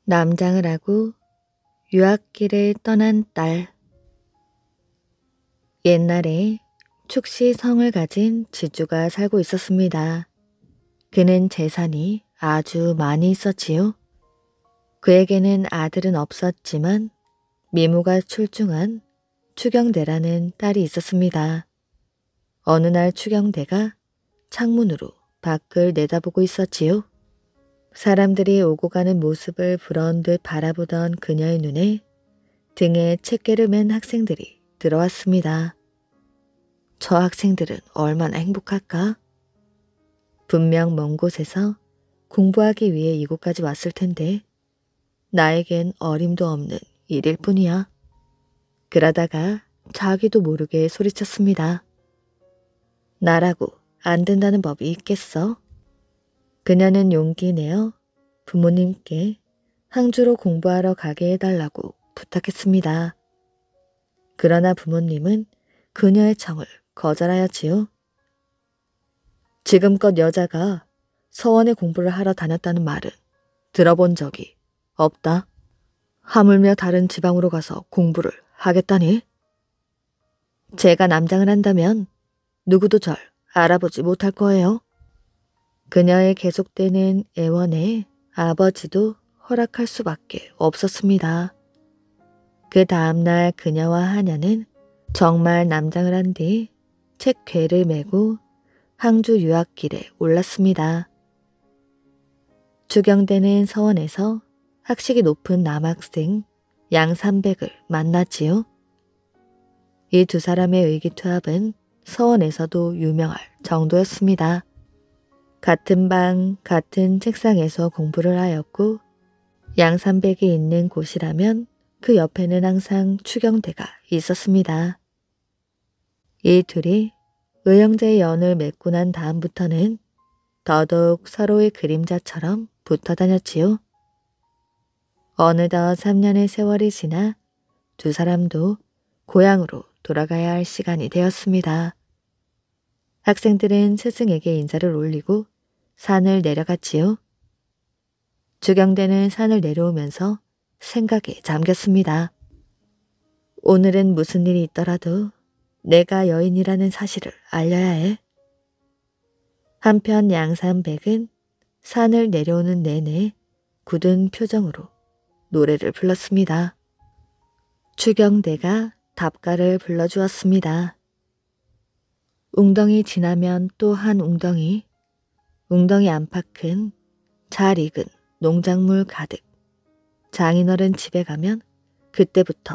남장을 하고 유학길을 떠난 딸. 옛날에 축시성을 가진 지주가 살고 있었습니다. 그는 재산이 아주 많이 있었지요. 그에게는 아들은 없었지만 미모가 출중한 추경대라는 딸이 있었습니다. 어느 날 추경대가 창문으로 밖을 내다보고 있었지요. 사람들이 오고 가는 모습을 부러운 듯 바라보던 그녀의 눈에 등에 책게를 맨 학생들이 들어왔습니다. 저 학생들은 얼마나 행복할까? 분명 먼 곳에서 공부하기 위해 이곳까지 왔을 텐데 나에겐 어림도 없는 일일 뿐이야. 그러다가 자기도 모르게 소리쳤습니다. 나라고 안 된다는 법이 있겠어? 그녀는 용기 내어 부모님께 항주로 공부하러 가게 해달라고 부탁했습니다. 그러나 부모님은 그녀의 청을 거절하였지요. 지금껏 여자가 서원에 공부를 하러 다녔다는 말은 들어본 적이 없다. 하물며 다른 지방으로 가서 공부를 하겠다니? 제가 남장을 한다면 누구도 절 알아보지 못할 거예요. 그녀의 계속되는 애원에 아버지도 허락할 수밖에 없었습니다. 그 다음날 그녀와 하녀는 정말 남장을 한 뒤 책궤를 메고 항주 유학길에 올랐습니다. 추경대는 서원에서 학식이 높은 남학생 양삼백을 만났지요. 이 두 사람의 의기투합은 서원에서도 유명할 정도였습니다. 같은 방, 같은 책상에서 공부를 하였고 양삼백이 있는 곳이라면 그 옆에는 항상 추경대가 있었습니다. 이 둘이 의형제의 연을 맺고 난 다음부터는 더더욱 서로의 그림자처럼 붙어 다녔지요. 어느덧 3년의 세월이 지나 두 사람도 고향으로 돌아가야 할 시간이 되었습니다. 학생들은 스승에게 인사를 올리고 산을 내려갔지요. 추경대는 산을 내려오면서 생각에 잠겼습니다. 오늘은 무슨 일이 있더라도 내가 여인이라는 사실을 알려야 해. 한편 양삼백은 산을 내려오는 내내 굳은 표정으로 노래를 불렀습니다. 추경대가 답가를 불러주었습니다. 웅덩이 지나면 또 한 웅덩이, 웅덩이 안팎은 잘 익은 농작물 가득. 장인어른 집에 가면 그때부터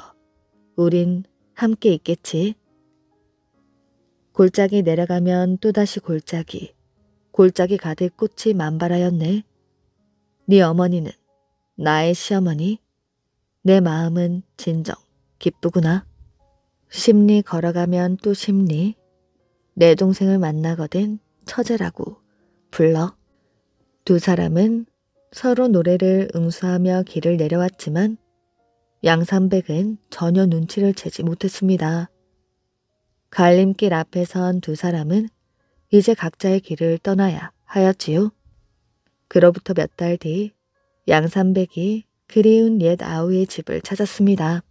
우린 함께 있겠지. 골짜기 내려가면 또다시 골짜기, 골짜기 가득 꽃이 만발하였네. 네 어머니는 나의 시어머니, 내 마음은 진정 기쁘구나. 심리 걸어가면 또 심리, 내 동생을 만나거든 처제라고 불러. 두 사람은 서로 노래를 응수하며 길을 내려왔지만 양삼백은 전혀 눈치를 채지 못했습니다. 갈림길 앞에 선 두 사람은 이제 각자의 길을 떠나야 하였지요. 그로부터 몇 달 뒤 양삼백이 그리운 옛 아우의 집을 찾았습니다.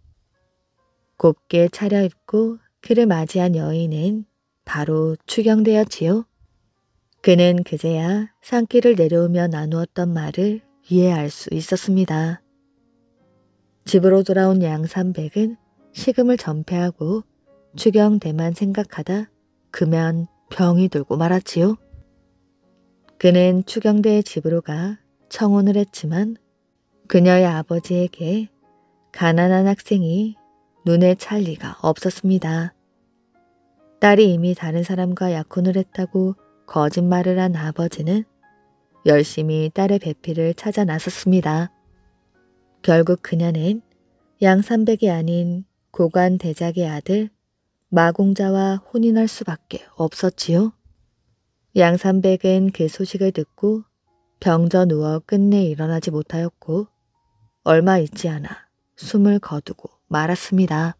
곱게 차려입고 그를 맞이한 여인은 바로 추경대였지요. 그는 그제야 산길을 내려오며 나누었던 말을 이해할 수 있었습니다. 집으로 돌아온 양삼백은 식음을 전폐하고 추경대만 생각하다 그만 병이 들고 말았지요. 그는 추경대의 집으로 가 청혼을 했지만 그녀의 아버지에게 가난한 학생이 눈에 찰 리가 없었습니다. 딸이 이미 다른 사람과 약혼을 했다고 거짓말을 한 아버지는 열심히 딸의 배필을 찾아 나섰습니다. 결국 그녀는 양삼백이 아닌 고관 대작의 아들 마공자와 혼인할 수밖에 없었지요. 양삼백은 그 소식을 듣고 병져 누워 끝내 일어나지 못하였고 얼마 있지 않아 숨을 거두고 말았습니다.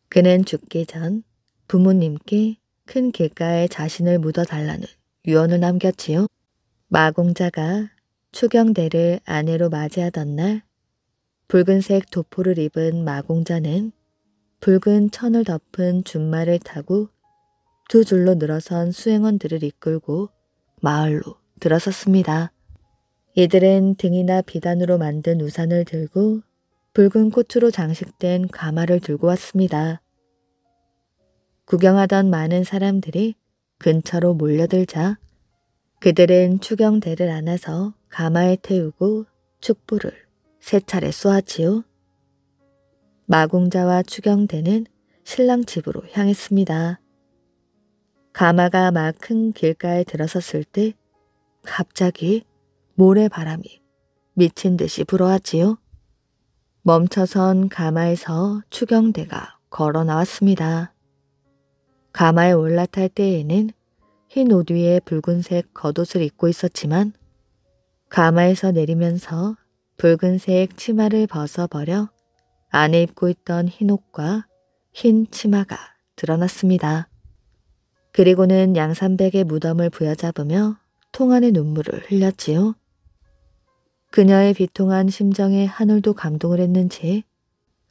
그는 죽기 전 부모님께 큰 길가에 자신을 묻어달라는 유언을 남겼지요. 마공자가 추경대를 아내로 맞이하던 날 붉은색 도포를 입은 마공자는 붉은 천을 덮은 준말을 타고 두 줄로 늘어선 수행원들을 이끌고 마을로 들어섰습니다. 이들은 등이나 비단으로 만든 우산을 들고 붉은 꽃으로 장식된 가마를 들고 왔습니다. 구경하던 많은 사람들이 근처로 몰려들자 그들은 추경대를 안아서 가마에 태우고 축불을 3차례 쏘았지요. 마공자와 추경대는 신랑 집으로 향했습니다. 가마가 막 큰 길가에 들어섰을 때 갑자기 모래바람이 미친 듯이 불어왔지요. 멈춰선 가마에서 추경대가 걸어 나왔습니다. 가마에 올라탈 때에는 흰 옷 위에 붉은색 겉옷을 입고 있었지만 가마에서 내리면서 붉은색 치마를 벗어버려 안에 입고 있던 흰 옷과 흰 치마가 드러났습니다. 그리고는 양산백의 무덤을 부여잡으며 통안의 눈물을 흘렸지요. 그녀의 비통한 심정에 하늘도 감동을 했는지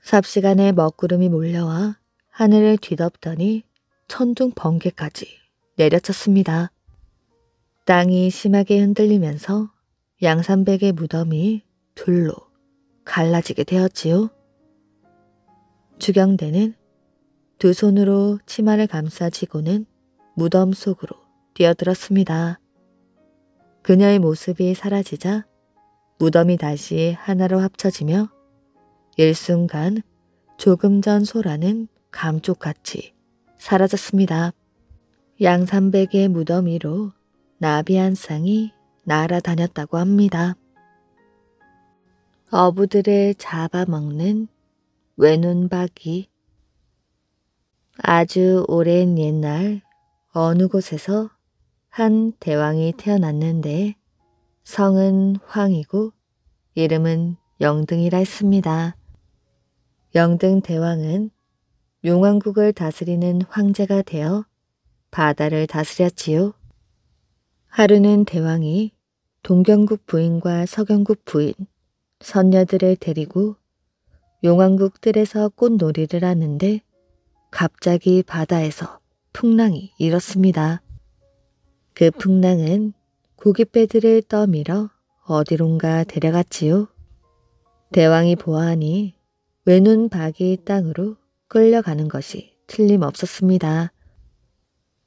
삽시간에 먹구름이 몰려와 하늘을 뒤덮더니 천둥 번개까지 내려쳤습니다. 땅이 심하게 흔들리면서 양산백의 무덤이 둘로 갈라지게 되었지요. 추경대는 두 손으로 치마를 감싸쥐고는 무덤 속으로 뛰어들었습니다. 그녀의 모습이 사라지자 무덤이 다시 하나로 합쳐지며 일순간 조금 전 소라는 감쪽같이 사라졌습니다. 양산백의 무덤 위로 나비 한 쌍이 날아다녔다고 합니다. 어부들을 잡아먹는 외눈박이. 아주 오랜 옛날 어느 곳에서 한 대왕이 태어났는데 성은 황이고 이름은 영등이라 했습니다. 영등 대왕은 용왕국을 다스리는 황제가 되어 바다를 다스렸지요. 하루는 대왕이 동경국 부인과 서경국 부인, 선녀들을 데리고 용왕국 뜰에서 꽃놀이를 하는데 갑자기 바다에서 풍랑이 일었습니다. 그 풍랑은 고깃배들을 떠밀어 어디론가 데려갔지요. 대왕이 보아하니 외눈박이 땅으로 끌려가는 것이 틀림없었습니다.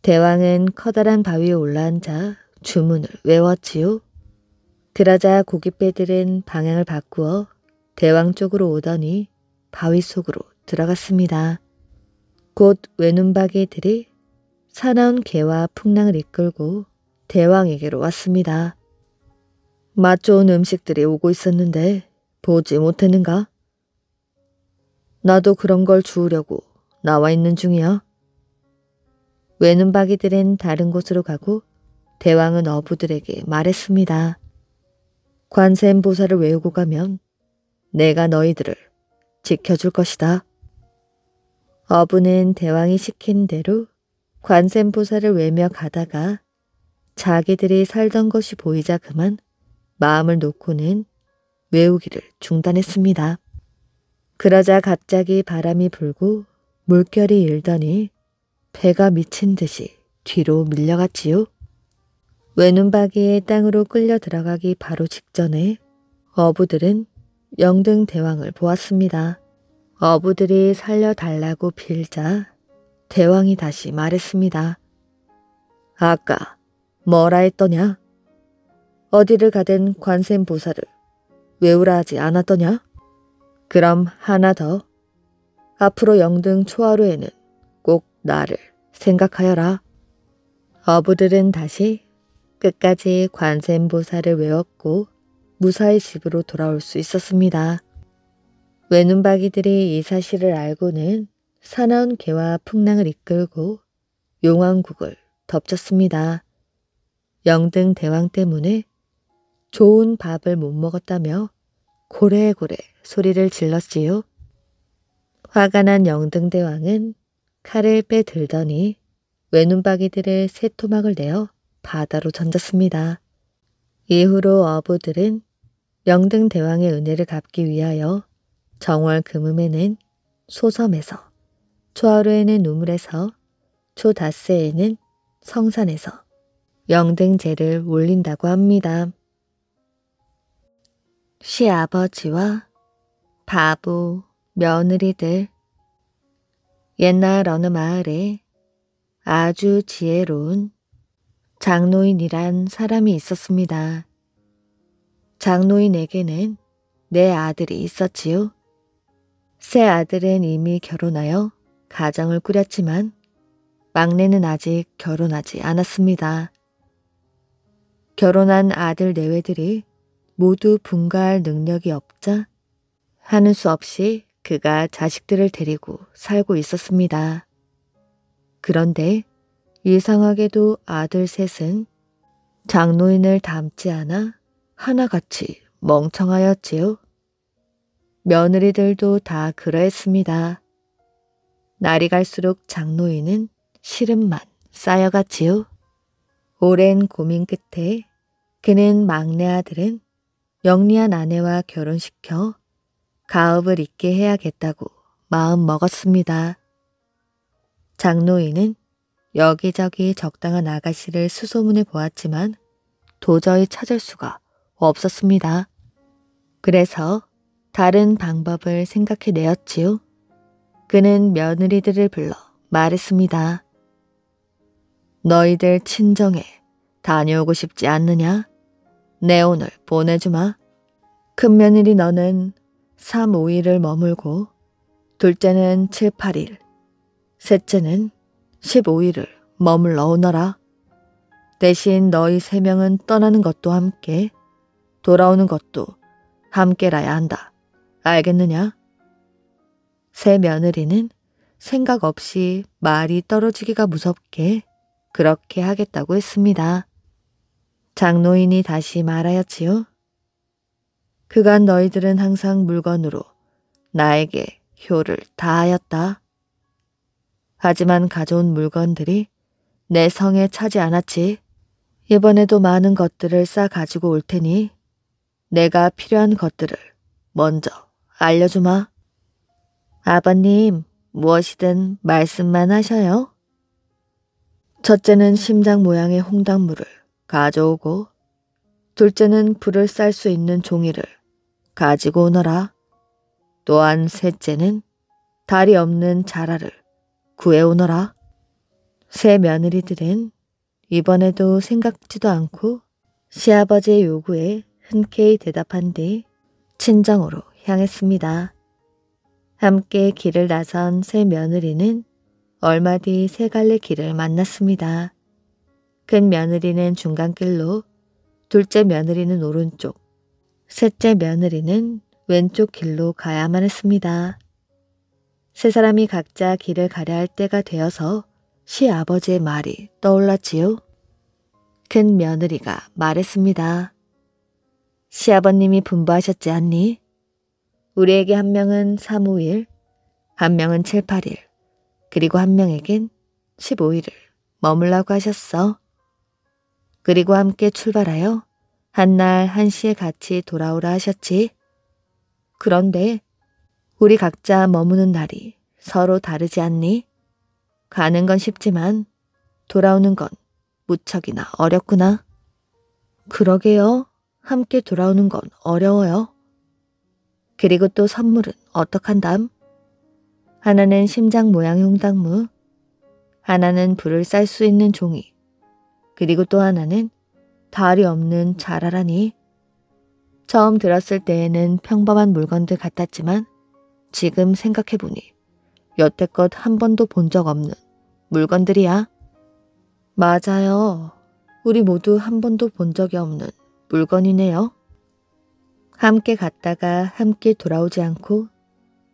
대왕은 커다란 바위에 올라앉아 주문을 외웠지요. 그러자 고깃배들은 방향을 바꾸어 대왕 쪽으로 오더니 바위 속으로 들어갔습니다. 곧 외눈박이들이 사나운 개와 풍랑을 이끌고 대왕에게로 왔습니다. 맛 좋은 음식들이 오고 있었는데 보지 못했는가? 나도 그런 걸 주우려고 나와 있는 중이야. 외눈박이들은 다른 곳으로 가고 대왕은 어부들에게 말했습니다. 관세음보살을 외우고 가면 내가 너희들을 지켜줄 것이다. 어부는 대왕이 시킨 대로 관세음보살을 외며 가다가 자기들이 살던 것이 보이자 그만 마음을 놓고는 외우기를 중단했습니다. 그러자 갑자기 바람이 불고 물결이 일더니 배가 미친 듯이 뒤로 밀려갔지요. 외눈박이의 땅으로 끌려 들어가기 바로 직전에 어부들은 영등 대왕을 보았습니다. 어부들이 살려달라고 빌자 대왕이 다시 말했습니다. 아까 뭐라 했더냐? 어디를 가든 관세음보살을 외우라 하지 않았더냐? 그럼 하나 더. 앞으로 영등 초하루에는 꼭 나를 생각하여라. 어부들은 다시 끝까지 관세음보살을 외웠고 무사히 집으로 돌아올 수 있었습니다. 외눈박이들이 이 사실을 알고는 사나운 개와 풍랑을 이끌고 용왕국을 덮쳤습니다. 영등 대왕 때문에 좋은 밥을 못 먹었다며 고래고래 소리를 질렀지요. 화가 난 영등 대왕은 칼을 빼들더니 외눈박이들의 새 토막을 내어 바다로 던졌습니다. 이후로 어부들은 명등대왕의 은혜를 갚기 위하여 정월 금음에는 소섬에서, 초하루에는 우물에서, 초닷새에는 성산에서 명등제를 올린다고 합니다. 시아버지와 바보, 며느리들. 옛날 어느 마을에 아주 지혜로운 장노인이란 사람이 있었습니다. 장노인에게는 네 아들이 있었지요. 세 아들은 이미 결혼하여 가정을 꾸렸지만 막내는 아직 결혼하지 않았습니다. 결혼한 아들 내외들이 모두 분가할 능력이 없자 하는 수 없이 그가 자식들을 데리고 살고 있었습니다. 그런데 이상하게도 아들 셋은 장노인을 닮지 않아 하나같이 멍청하였지요. 며느리들도 다 그러했습니다. 날이 갈수록 장노인은 시름만 쌓여갔지요. 오랜 고민 끝에 그는 막내 아들은 영리한 아내와 결혼시켜 가업을 잇게 해야겠다고 마음 먹었습니다. 장노인은 여기저기 적당한 아가씨를 수소문해 보았지만 도저히 찾을 수가 없었습니다. 그래서 다른 방법을 생각해 내었지요. 그는 며느리들을 불러 말했습니다. 너희들 친정에 다녀오고 싶지 않느냐? 내 오늘 보내주마. 큰며느리 너는 3, 5일을 머물고 둘째는 7, 8일, 셋째는 15일을 머물러 오너라. 대신 너희 3명은 떠나는 것도 함께, 돌아오는 것도 함께라야 한다. 알겠느냐? 새 며느리는 생각 없이 말이 떨어지기가 무섭게 그렇게 하겠다고 했습니다. 장노인이 다시 말하였지요. 그간 너희들은 항상 물건으로 나에게 효를 다하였다. 하지만 가져온 물건들이 내 성에 차지 않았지. 이번에도 많은 것들을 싸 가지고 올 테니 내가 필요한 것들을 먼저 알려주마. 아버님, 무엇이든 말씀만 하셔요. 첫째는 심장 모양의 홍당무를 가져오고 둘째는 불을 쌀 수 있는 종이를 가지고 오너라. 또한 셋째는 다리 없는 자라를 구해오너라. 새 며느리들은 이번에도 생각지도 않고 시아버지의 요구에 흔쾌히 대답한 뒤 친정으로 향했습니다. 함께 길을 나선 새 며느리는 얼마 뒤 세 갈래 길을 만났습니다. 큰 며느리는 중간길로, 둘째 며느리는 오른쪽, 셋째 며느리는 왼쪽 길로 가야만 했습니다. 세 사람이 각자 길을 가려 할 때가 되어서 시아버지의 말이 떠올랐지요. 큰 며느리가 말했습니다. 시아버님이 분부하셨지 않니? 우리에게 한 명은 3, 5일, 한 명은 7, 8일, 그리고 한 명에겐 15일을 머물라고 하셨어. 그리고 함께 출발하여 한날 1시에 같이 돌아오라 하셨지. 그런데 우리 각자 머무는 날이 서로 다르지 않니? 가는 건 쉽지만 돌아오는 건 무척이나 어렵구나. 그러게요. 함께 돌아오는 건 어려워요. 그리고 또 선물은 어떡한담? 하나는 심장 모양의 홍당무, 하나는 불을 쌀 수 있는 종이, 그리고 또 하나는 다리 없는 자라라니. 처음 들었을 때에는 평범한 물건들 같았지만 지금 생각해보니 여태껏 한 번도 본 적 없는 물건들이야. 맞아요. 우리 모두 한 번도 본 적이 없는 물건이네요. 함께 갔다가 함께 돌아오지 않고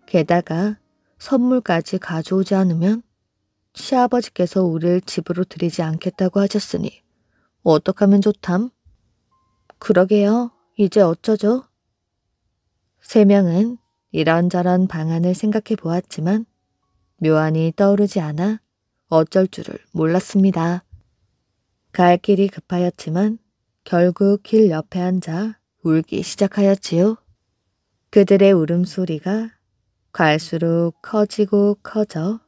게다가 선물까지 가져오지 않으면 시아버지께서 우리를 집으로 들이지 않겠다고 하셨으니 어떡하면 좋담? 그러게요. 이제 어쩌죠? 세 명은 이런저런 방안을 생각해 보았지만 묘안이 떠오르지 않아 어쩔 줄을 몰랐습니다. 갈 길이 급하였지만 결국 길 옆에 앉아 울기 시작하였지요. 그들의 울음소리가 갈수록 커지고 커져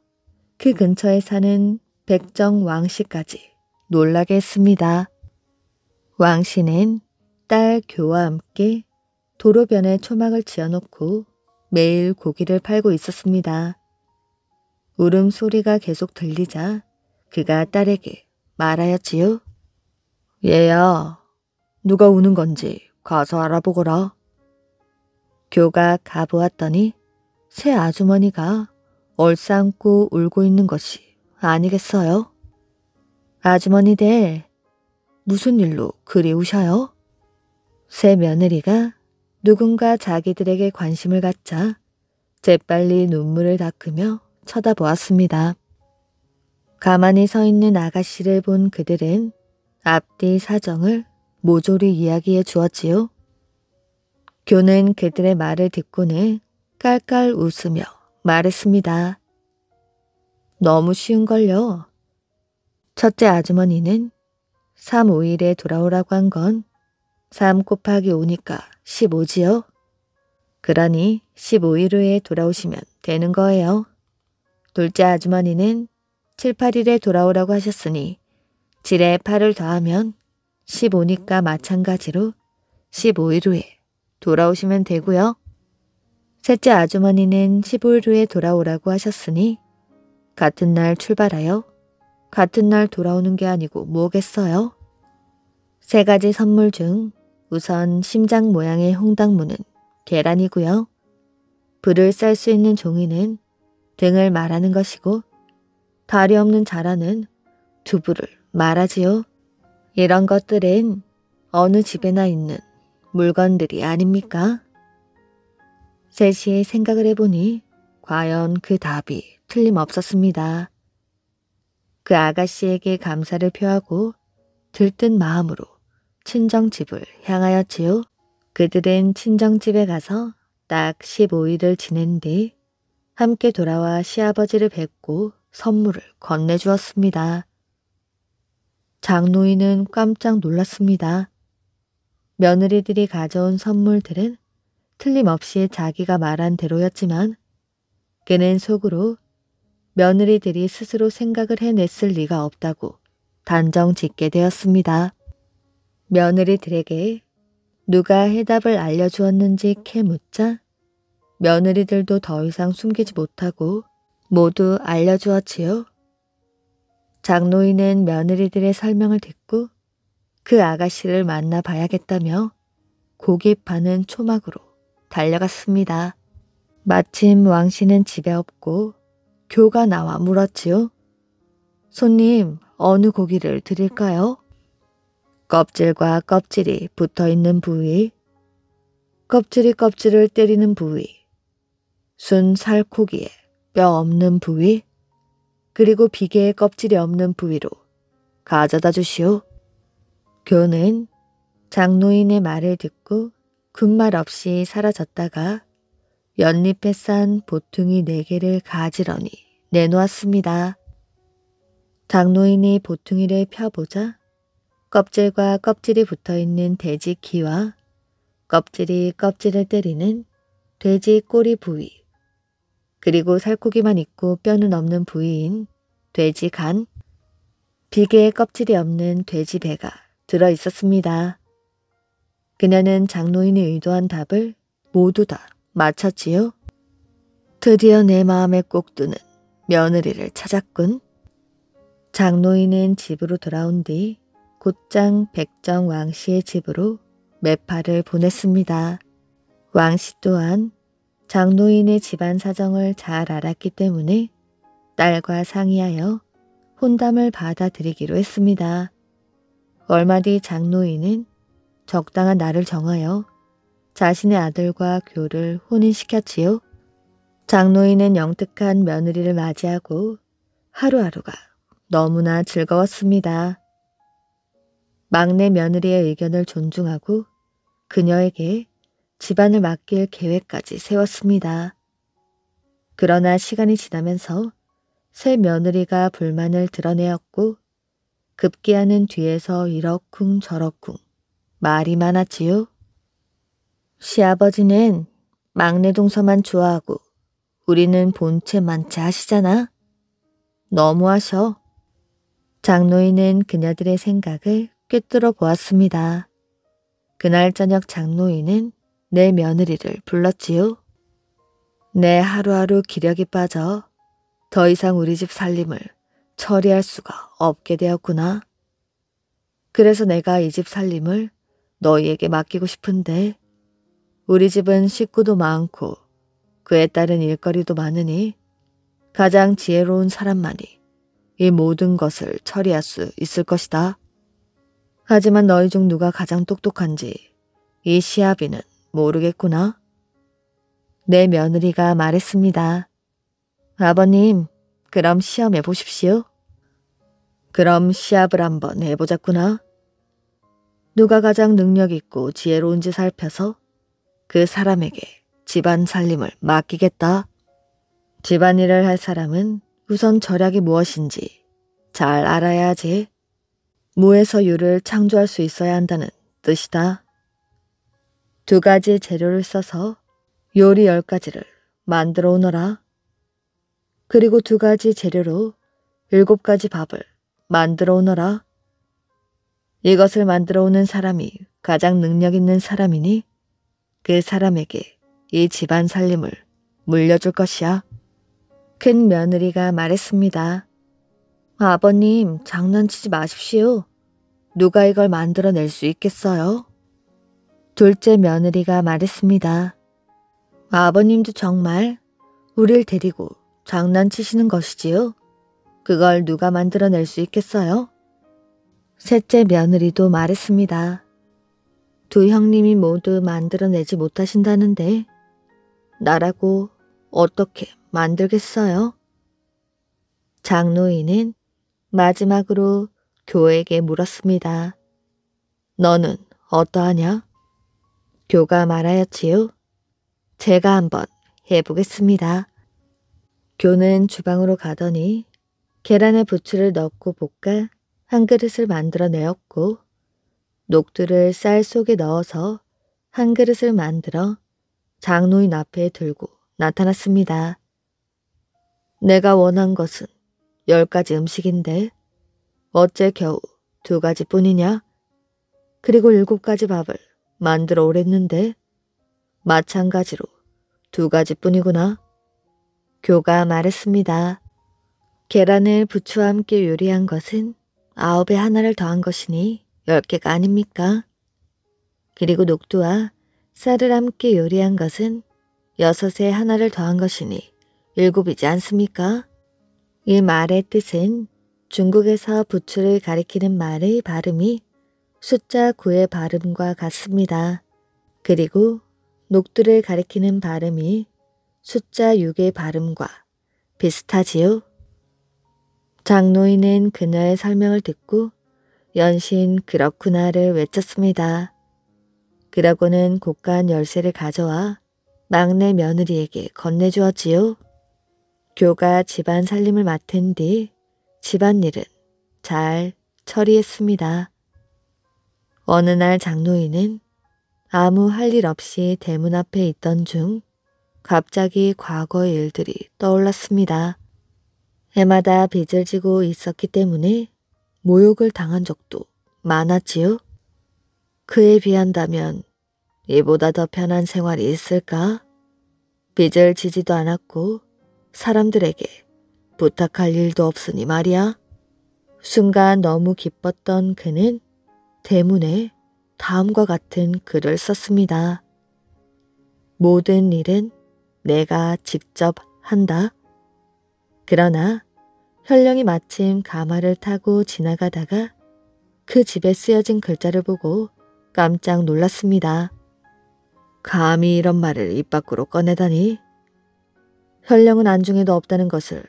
그 근처에 사는 백정 왕씨까지 놀라게 했습니다. 왕씨는 딸 교와 함께 도로변에 초막을 지어놓고 매일 고기를 팔고 있었습니다. 울음소리가 계속 들리자 그가 딸에게 말하였지요. 얘야, 누가 우는 건지 가서 알아보거라. 교가 가보았더니 새 아주머니가 얼싸안고 울고 있는 것이 아니겠어요? 아주머니들, 무슨 일로 그리 우셔요? 새 며느리가 누군가 자기들에게 관심을 갖자 재빨리 눈물을 닦으며 쳐다보았습니다. 가만히 서 있는 아가씨를 본 그들은 앞뒤 사정을 모조리 이야기해 주었지요. 교는 그들의 말을 듣고는 깔깔 웃으며 말했습니다. 너무 쉬운걸요. 첫째 아주머니는 3, 5일에 돌아오라고 한 건 3 곱하기 5니까 15지요. 그러니 15일 후에 돌아오시면 되는 거예요. 둘째 아주머니는 7, 8일에 돌아오라고 하셨으니 7에 8을 더하면 15니까 마찬가지로 15일 후에 돌아오시면 되고요. 셋째 아주머니는 15일 후에 돌아오라고 하셨으니 같은 날 출발하여 같은 날 돌아오는 게 아니고 뭐겠어요? 세 가지 선물 중 우선 심장 모양의 홍당무는 계란이고요. 불을 쌀 수 있는 종이는 등을 말하는 것이고 다리 없는 자라는 두부를 말하지요. 이런 것들은 어느 집에나 있는 물건들이 아닙니까? 셋이 생각을 해보니 과연 그 답이 틀림없었습니다. 그 아가씨에게 감사를 표하고 들뜬 마음으로 친정집을 향하였지요. 그들은 친정집에 가서 딱 15일을 지낸 뒤 함께 돌아와 시아버지를 뵙고 선물을 건네주었습니다. 장노인은 깜짝 놀랐습니다. 며느리들이 가져온 선물들은 틀림없이 자기가 말한 대로였지만 그는 속으로 며느리들이 스스로 생각을 해냈을 리가 없다고 단정 짓게 되었습니다. 며느리들에게 누가 해답을 알려주었는지 캐묻자 며느리들도 더 이상 숨기지 못하고 모두 알려주었지요. 장노인은 며느리들의 설명을 듣고 그 아가씨를 만나봐야겠다며 고기 파는 초막으로 달려갔습니다. 마침 왕씨는 집에 없고 교가 나와 물었지요. 손님, 어느 고기를 드릴까요? 껍질과 껍질이 붙어있는 부위, 껍질이 껍질을 때리는 부위, 순 살코기에 뼈 없는 부위, 그리고 비계에 껍질이 없는 부위로 가져다 주시오. 교는 장노인의 말을 듣고 군말 없이 사라졌다가 연잎에 싼 보퉁이 4개를 가지런히 내놓았습니다. 장노인이 보퉁이를 펴보자 껍질과 껍질이 붙어있는 돼지 귀와 껍질이 껍질을 때리는 돼지 꼬리 부위, 그리고 살코기만 있고 뼈는 없는 부위인 돼지 간, 비계에 껍질이 없는 돼지 배가 들어 있었습니다. 그녀는 장노인이 의도한 답을 모두 다 맞췄지요. 드디어 내 마음에 꼭 드는 며느리를 찾았군. 장노인은 집으로 돌아온 뒤 곧장 백정 왕씨의 집으로 매파를 보냈습니다. 왕씨 또한 장노인의 집안 사정을 잘 알았기 때문에 딸과 상의하여 혼담을 받아들이기로 했습니다. 얼마 뒤 장노인은 적당한 날을 정하여 자신의 아들과 교를 혼인시켰지요. 장노인은 영특한 며느리를 맞이하고 하루하루가 너무나 즐거웠습니다. 막내 며느리의 의견을 존중하고 그녀에게 집안을 맡길 계획까지 세웠습니다. 그러나 시간이 지나면서 새 며느리가 불만을 드러내었고 급기야는 뒤에서 이러쿵 저러쿵 말이 많았지요. 시아버지는 막내 동서만 좋아하고 우리는 본체 많지 하시잖아. 너무하셔. 장노인은 그녀들의 생각을 꿰뚫어 보았습니다. 그날 저녁 장노인은 내 며느리를 불렀지요. 내 하루하루 기력이 빠져 더 이상 우리 집 살림을 처리할 수가 없게 되었구나. 그래서 내가 이 집 살림을 너희에게 맡기고 싶은데 우리 집은 식구도 많고 그에 따른 일거리도 많으니 가장 지혜로운 사람만이 이 모든 것을 처리할 수 있을 것이다. 하지만 너희 중 누가 가장 똑똑한지 이 시아비는 모르겠구나. 내 며느리가 말했습니다. 아버님, 그럼 시험해 보십시오. 그럼 시합을 한번 해보자꾸나. 누가 가장 능력 있고 지혜로운지 살펴서 그 사람에게 집안 살림을 맡기겠다. 집안일을 할 사람은 우선 절약이 무엇인지 잘 알아야 하지. 무에서 유를 창조할 수 있어야 한다는 뜻이다. 2가지 재료를 써서 요리 10가지를 만들어 오너라. 그리고 2가지 재료로 7가지 밥을 만들어 오너라. 이것을 만들어 오는 사람이 가장 능력 있는 사람이니 그 사람에게 이 집안 살림을 물려줄 것이야. 큰 며느리가 말했습니다. 아버님, 장난치지 마십시오. 누가 이걸 만들어낼 수 있겠어요? 둘째 며느리가 말했습니다. 아버님도 정말 우릴 데리고 장난치시는 것이지요? 그걸 누가 만들어낼 수 있겠어요? 셋째 며느리도 말했습니다. 2 형님이 모두 만들어내지 못하신다는데 나라고 어떻게 만들겠어요? 장노인은 마지막으로 교에게 물었습니다. 너는 어떠하냐? 교가 말하였지요. 제가 한번 해보겠습니다. 교는 주방으로 가더니 계란에 부추를 넣고 볶아 한 그릇을 만들어내었고 녹두를 쌀 속에 넣어서 한 그릇을 만들어 장노인 앞에 들고 나타났습니다. 내가 원한 것은 10가지 음식인데 어째 겨우 2가지 뿐이냐? 그리고 7가지 밥을 만들어 오랬는데 마찬가지로 2가지 뿐이구나. 교가 말했습니다. 계란을 부추와 함께 요리한 것은 9에 하나를 더한 것이니 10개가 아닙니까? 그리고 녹두와 쌀을 함께 요리한 것은 6에 하나를 더한 것이니 7이지 않습니까? 이 말의 뜻은 중국에서 부추를 가리키는 말의 발음이 숫자 9의 발음과 같습니다. 그리고 녹두를 가리키는 발음이 숫자 6의 발음과 비슷하지요. 장노인은 그녀의 설명을 듣고 연신 그렇구나를 외쳤습니다. 그러고는 고가한 열쇠를 가져와 막내 며느리에게 건네주었지요. 교가 집안 살림을 맡은 뒤 집안일은 잘 처리했습니다. 어느 날 장노인은 아무 할 일 없이 대문 앞에 있던 중 갑자기 과거의 일들이 떠올랐습니다. 해마다 빚을 지고 있었기 때문에 모욕을 당한 적도 많았지요. 그에 비한다면 이보다 더 편한 생활이 있을까? 빚을 지지도 않았고 사람들에게 부탁할 일도 없으니 말이야. 순간 너무 기뻤던 그는 대문에 다음과 같은 글을 썼습니다. 모든 일은 내가 직접 한다. 그러나 현령이 마침 가마를 타고 지나가다가 그 집에 쓰여진 글자를 보고 깜짝 놀랐습니다. 감히 이런 말을 입 밖으로 꺼내다니. 현령은 안중에도 없다는 것을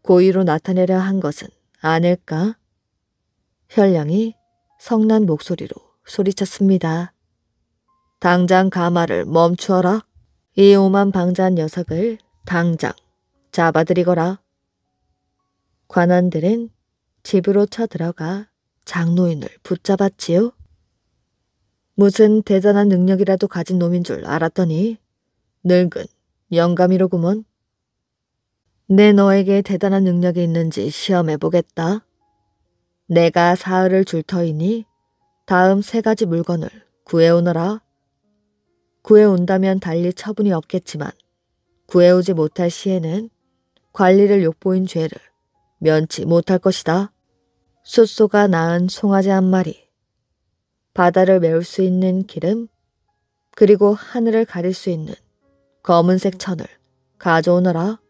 고의로 나타내려 한 것은 아닐까? 현령이 성난 목소리로 소리쳤습니다. 당장 가마를 멈추어라. 이 오만 방자한 녀석을 당장 잡아들이거라. 관원들은 집으로 쳐들어가 장노인을 붙잡았지요. 무슨 대단한 능력이라도 가진 놈인 줄 알았더니 늙은 영감이로구먼. 내 너에게 대단한 능력이 있는지 시험해보겠다. 내가 사흘을 줄 터이니 다음 3가지 물건을 구해오너라. 구해온다면 달리 처분이 없겠지만 구해오지 못할 시에는 관리를 욕보인 죄를 면치 못할 것이다. 숫소가 낳은 송아지 1마리, 바다를 메울 수 있는 기름, 그리고 하늘을 가릴 수 있는 검은색 천을 가져오너라.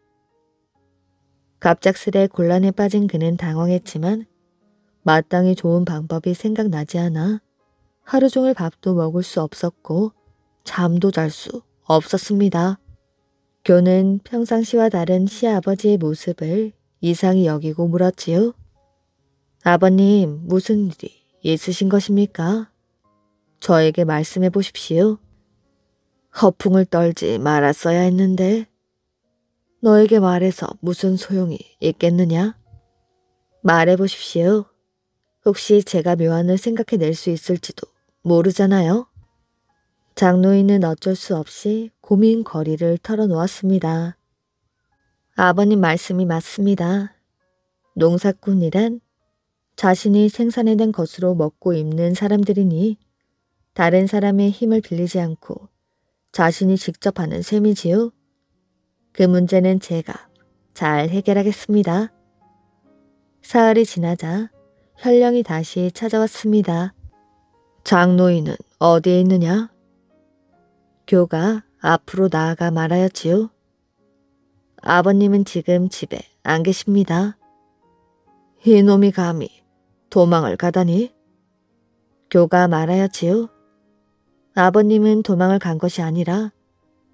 갑작스레 곤란에 빠진 그는 당황했지만 마땅히 좋은 방법이 생각나지 않아 하루 종일 밥도 먹을 수 없었고 잠도 잘 수 없었습니다. 교는 평상시와 다른 시아버지의 모습을 이상히 여기고 물었지요. 아버님, 무슨 일이 있으신 것입니까? 저에게 말씀해 보십시오. 허풍을 떨지 말았어야 했는데 너에게 말해서 무슨 소용이 있겠느냐? 말해 보십시오. 혹시 제가 묘안을 생각해낼 수 있을지도 모르잖아요. 장노인은 어쩔 수 없이 고민거리를 털어놓았습니다. 아버님 말씀이 맞습니다. 농사꾼이란 자신이 생산해낸 것으로 먹고 입는 사람들이니 다른 사람의 힘을 빌리지 않고 자신이 직접 하는 셈이지요. 그 문제는 제가 잘 해결하겠습니다. 사흘이 지나자 현령이 다시 찾아왔습니다. 장노인은 어디에 있느냐? 교가 앞으로 나아가 말하였지요. 아버님은 지금 집에 안 계십니다. 이놈이 감히 도망을 가다니? 교가 말하였지요. 아버님은 도망을 간 것이 아니라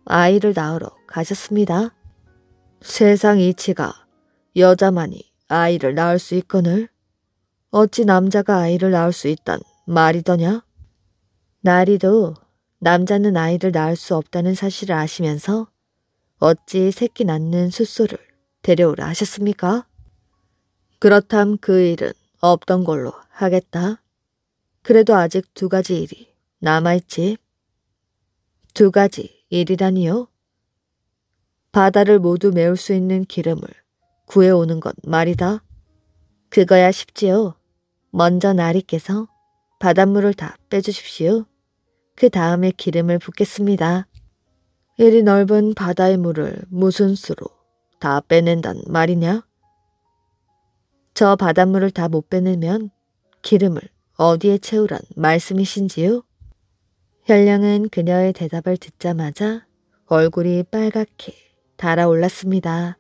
아이를 낳으러 가셨습니다. 세상 이치가 여자만이 아이를 낳을 수 있거늘 어찌 남자가 아이를 낳을 수 있단 말이더냐? 나리도 남자는 아이를 낳을 수 없다는 사실을 아시면서 어찌 새끼 낳는 숫소를 데려오라 하셨습니까? 그렇담 그 일은 없던 걸로 하겠다. 그래도 아직 2가지 일이 남아있지. 2가지 일이라니요? 바다를 모두 메울 수 있는 기름을 구해오는 것 말이다. 그거야 쉽지요. 먼저 나리께서 바닷물을 다 빼주십시오. 그 다음에 기름을 붓겠습니다. 이리 넓은 바다의 물을 무슨 수로 다 빼낸단 말이냐? 저 바닷물을 다 못 빼내면 기름을 어디에 채우란 말씀이신지요? 현령은 그녀의 대답을 듣자마자 얼굴이 빨갛게 달아올랐습니다.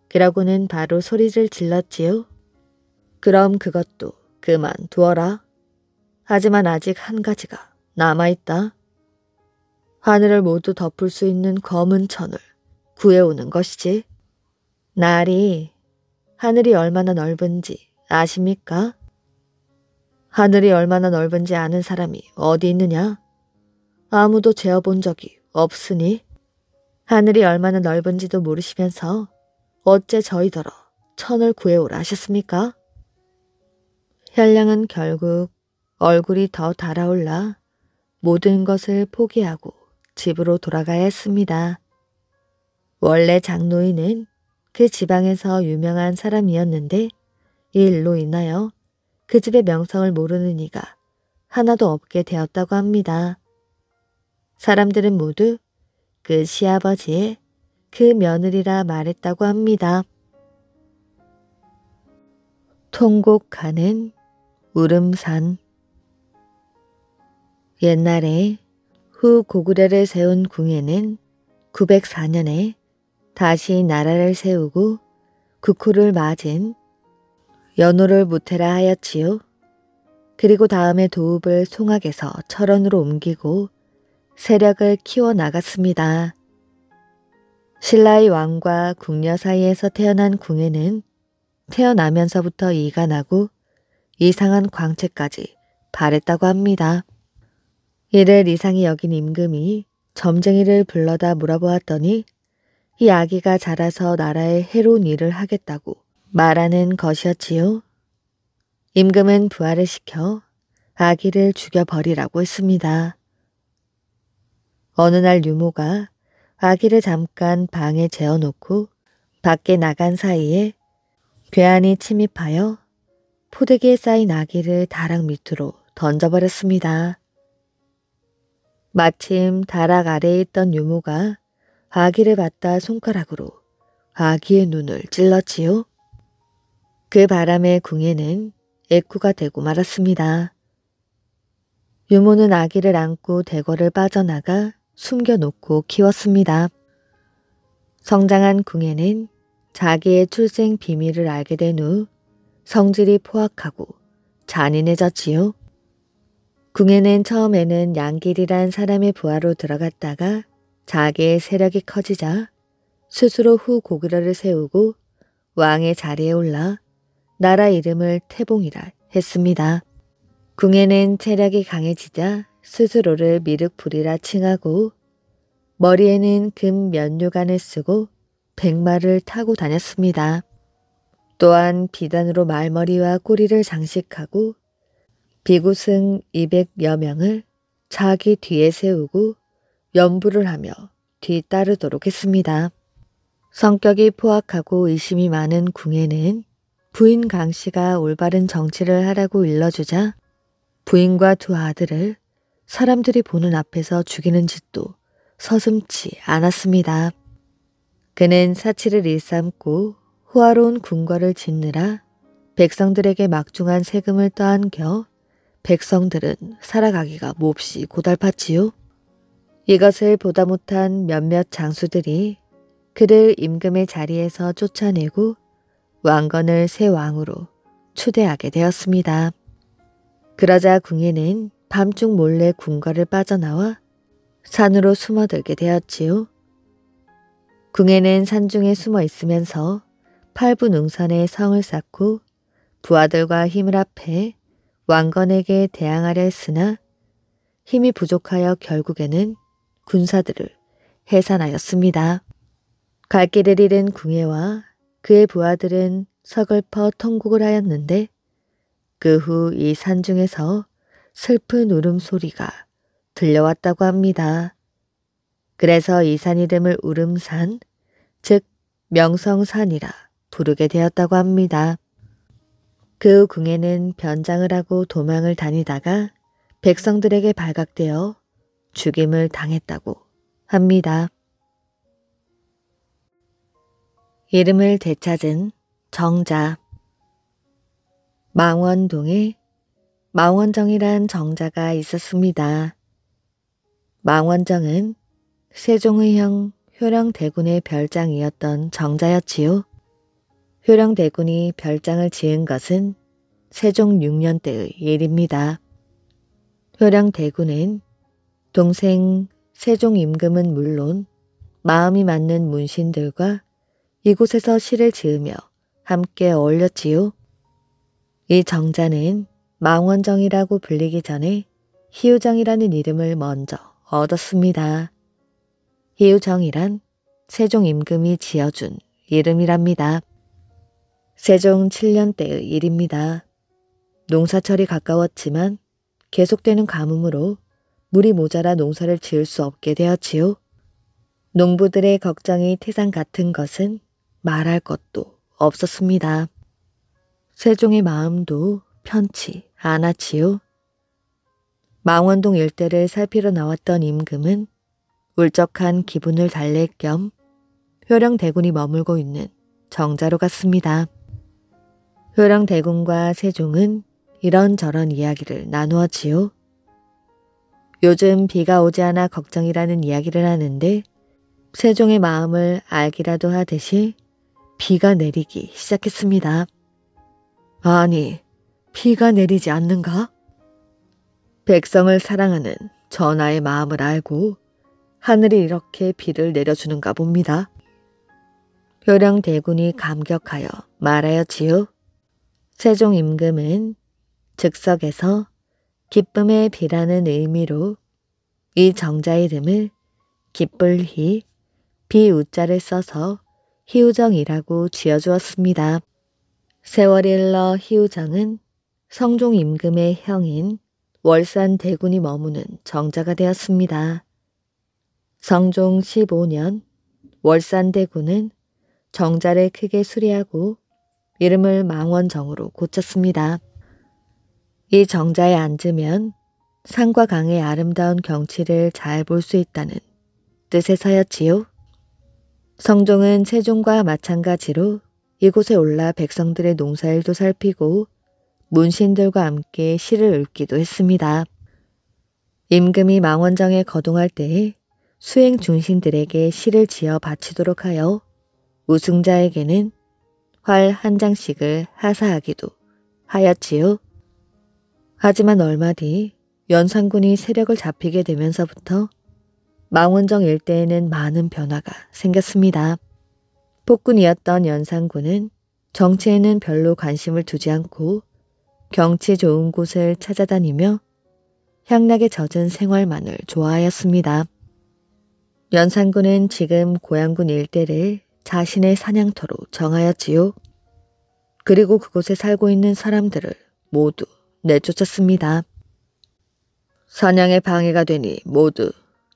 그러고는 바로 소리를 질렀지요. 그럼 그것도 그만두어라. 하지만 아직 1가지가 남아있다. 하늘을 모두 덮을 수 있는 검은 천을 구해오는 것이지. 나리, 하늘이 얼마나 넓은지 아십니까? 하늘이 얼마나 넓은지 아는 사람이 어디 있느냐? 아무도 재어본 적이 없으니 하늘이 얼마나 넓은지도 모르시면서 어째 저희더러 천을 구해오라 하셨습니까? 현령은 결국 얼굴이 더 달아올라 모든 것을 포기하고 집으로 돌아가야 했습니다. 원래 장노인은 그 지방에서 유명한 사람이었는데 이 일로 인하여 그 집의 명성을 모르는 이가 하나도 없게 되었다고 합니다. 사람들은 모두 그 시아버지의 그 며느리라 말했다고 합니다. 통곡하는 울음산. 옛날에 후 고구려를 세운 궁에는 904년에 다시 나라를 세우고 국호를 맞은 연호를 무태라 하였지요. 그리고 다음에 도읍을 송악에서 철원으로 옮기고 세력을 키워나갔습니다. 신라의 왕과 궁녀 사이에서 태어난 궁에는 태어나면서부터 이가 나고 이상한 광채까지 바랬다고 합니다. 이를 이상히 여긴 임금이 점쟁이를 불러다 물어보았더니 이 아기가 자라서 나라에 해로운 일을 하겠다고 말하는 것이었지요. 임금은 부하를 시켜 아기를 죽여버리라고 했습니다. 어느 날 유모가 아기를 잠깐 방에 재워놓고 밖에 나간 사이에 괴한이 침입하여 포대기에 쌓인 아기를 다락 밑으로 던져버렸습니다. 마침 다락 아래에 있던 유모가 아기를 받다 손가락으로 아기의 눈을 찔렀지요. 그 바람에 궁예는 애꾸가 되고 말았습니다. 유모는 아기를 안고 대궐을 빠져나가 숨겨놓고 키웠습니다. 성장한 궁예는 자기의 출생 비밀을 알게 된 후 성질이 포악하고 잔인해졌지요. 궁예는 처음에는 양길이란 사람의 부하로 들어갔다가 자기의 세력이 커지자 스스로 후고구려를 세우고 왕의 자리에 올라 나라 이름을 태봉이라 했습니다. 궁예는 체력이 강해지자 스스로를 미륵불이라 칭하고 머리에는 금 면류관을 쓰고 백마를 타고 다녔습니다. 또한 비단으로 말머리와 꼬리를 장식하고 비구승 200여 명을 자기 뒤에 세우고 연부를 하며 뒤따르도록 했습니다. 성격이 포악하고 의심이 많은 궁예는 부인 강씨가 올바른 정치를 하라고 일러주자 부인과 두 아들을 사람들이 보는 앞에서 죽이는 짓도 서슴지 않았습니다. 그는 사치를 일삼고 호화로운 궁궐을 짓느라 백성들에게 막중한 세금을 떠안겨 백성들은 살아가기가 몹시 고달팠지요. 이것을 보다 못한 몇몇 장수들이 그를 임금의 자리에서 쫓아내고 왕건을 새 왕으로 추대하게 되었습니다. 그러자 궁예는 밤중 몰래 궁궐을 빠져나와 산으로 숨어들게 되었지요. 궁예는 산중에 숨어 있으면서 팔부능선에 성을 쌓고 부하들과 힘을 합해 왕건에게 대항하려 했으나 힘이 부족하여 결국에는 군사들을 해산하였습니다. 갈 길을 잃은 궁예와 그의 부하들은 서글퍼 통곡을 하였는데 그 후 이 산중에서 슬픈 울음소리가 들려왔다고 합니다. 그래서 이 산 이름을 울음산, 즉 명성산이라 부르게 되었다고 합니다. 그 후 궁예는 변장을 하고 도망을 다니다가 백성들에게 발각되어 죽임을 당했다고 합니다. 이름을 되찾은 정자. 망원동에 망원정이란 정자가 있었습니다. 망원정은 세종의 형 효령대군의 별장이었던 정자였지요. 효령대군이 별장을 지은 것은 세종 6년 때의 일입니다. 효령대군은 동생 세종 임금은 물론 마음이 맞는 문신들과 이곳에서 시를 지으며 함께 어울렸지요. 이 정자는 망원정이라고 불리기 전에 희우정이라는 이름을 먼저 얻었습니다. 희우정이란 세종 임금이 지어준 이름이랍니다. 세종 7년 때의 일입니다. 농사철이 가까웠지만 계속되는 가뭄으로 물이 모자라 농사를 지을 수 없게 되었지요. 농부들의 걱정이 태산 같은 것은 말할 것도 없었습니다. 세종의 마음도 편치 않았지요. 망원동 일대를 살피러 나왔던 임금은 울적한 기분을 달랠 겸 효령대군이 머물고 있는 정자로 갔습니다. 효령대군과 세종은 이런저런 이야기를 나누었지요. 요즘 비가 오지 않아 걱정이라는 이야기를 하는데 세종의 마음을 알기라도 하듯이 비가 내리기 시작했습니다. 아니, 비가 내리지 않는가? 백성을 사랑하는 전하의 마음을 알고 하늘이 이렇게 비를 내려주는가 봅니다. 효령대군이 감격하여 말하였지요. 세종 임금은 즉석에서 기쁨의 비라는 의미로 이 정자 이름을 기쁠희, 비우자를 써서 희우정이라고 지어주었습니다. 세월이 흘러 희우정은 성종 임금의 형인 월산 대군이 머무는 정자가 되었습니다. 성종 15년 월산 대군은 정자를 크게 수리하고 이름을 망원정으로 고쳤습니다. 이 정자에 앉으면 산과 강의 아름다운 경치를 잘 볼 수 있다는 뜻에서였지요. 성종은 세종과 마찬가지로 이곳에 올라 백성들의 농사일도 살피고 문신들과 함께 시를 읽기도 했습니다. 임금이 망원정에 거동할 때에 수행 중신들에게 시를 지어 바치도록 하여 우승자에게는 활 한 장씩을 하사하기도 하였지요. 하지만 얼마 뒤 연산군이 세력을 잡히게 되면서부터 망원정 일대에는 많은 변화가 생겼습니다. 폭군이었던 연산군은 정치에는 별로 관심을 두지 않고 경치 좋은 곳을 찾아다니며 향락에 젖은 생활만을 좋아하였습니다. 연산군은 지금 고양군 일대를 자신의 사냥터로 정하였지요. 그리고 그곳에 살고 있는 사람들을 모두 내쫓았습니다. 사냥에 방해가 되니 모두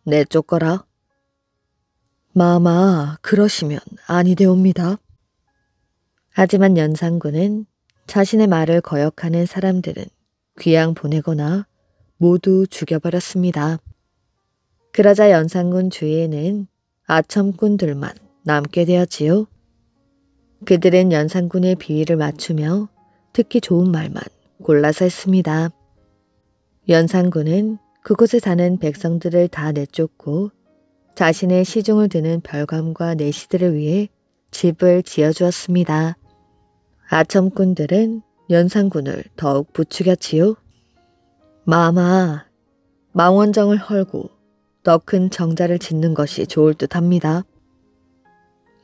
내쫓거라. 마마, 그러시면 아니되옵니다. 하지만 연산군은 자신의 말을 거역하는 사람들은 귀양 보내거나 모두 죽여버렸습니다. 그러자 연산군 주위에는 아첨꾼들만 남게 되었지요. 그들은 연산군의 비위를 맞추며 듣기 좋은 말만 골라서 했습니다. 연산군은 그곳에 사는 백성들을 다 내쫓고 자신의 시중을 드는 별감과 내시들을 위해 집을 지어주었습니다. 아첨꾼들은 연산군을 더욱 부추겼지요. 마마, 망원정을 헐고 더 큰 정자를 짓는 것이 좋을 듯합니다.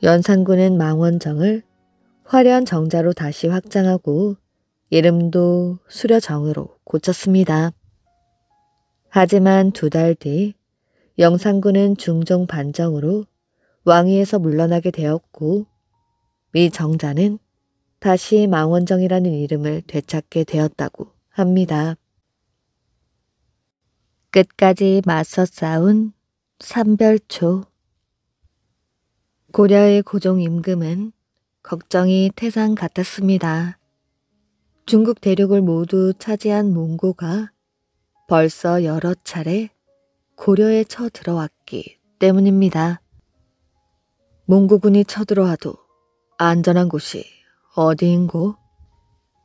연산군은 망원정을 화려한 정자로 다시 확장하고 이름도 수려정으로 고쳤습니다. 하지만 2달 뒤 영산군은 중종 반정으로 왕위에서 물러나게 되었고 이 정자는 다시 망원정이라는 이름을 되찾게 되었다고 합니다. 끝까지 맞서 싸운 삼별초. 고려의 고종 임금은 걱정이 태산 같았습니다. 중국 대륙을 모두 차지한 몽고가 벌써 여러 차례 고려에 쳐들어왔기 때문입니다. 몽고군이 쳐들어와도 안전한 곳이 어디인고?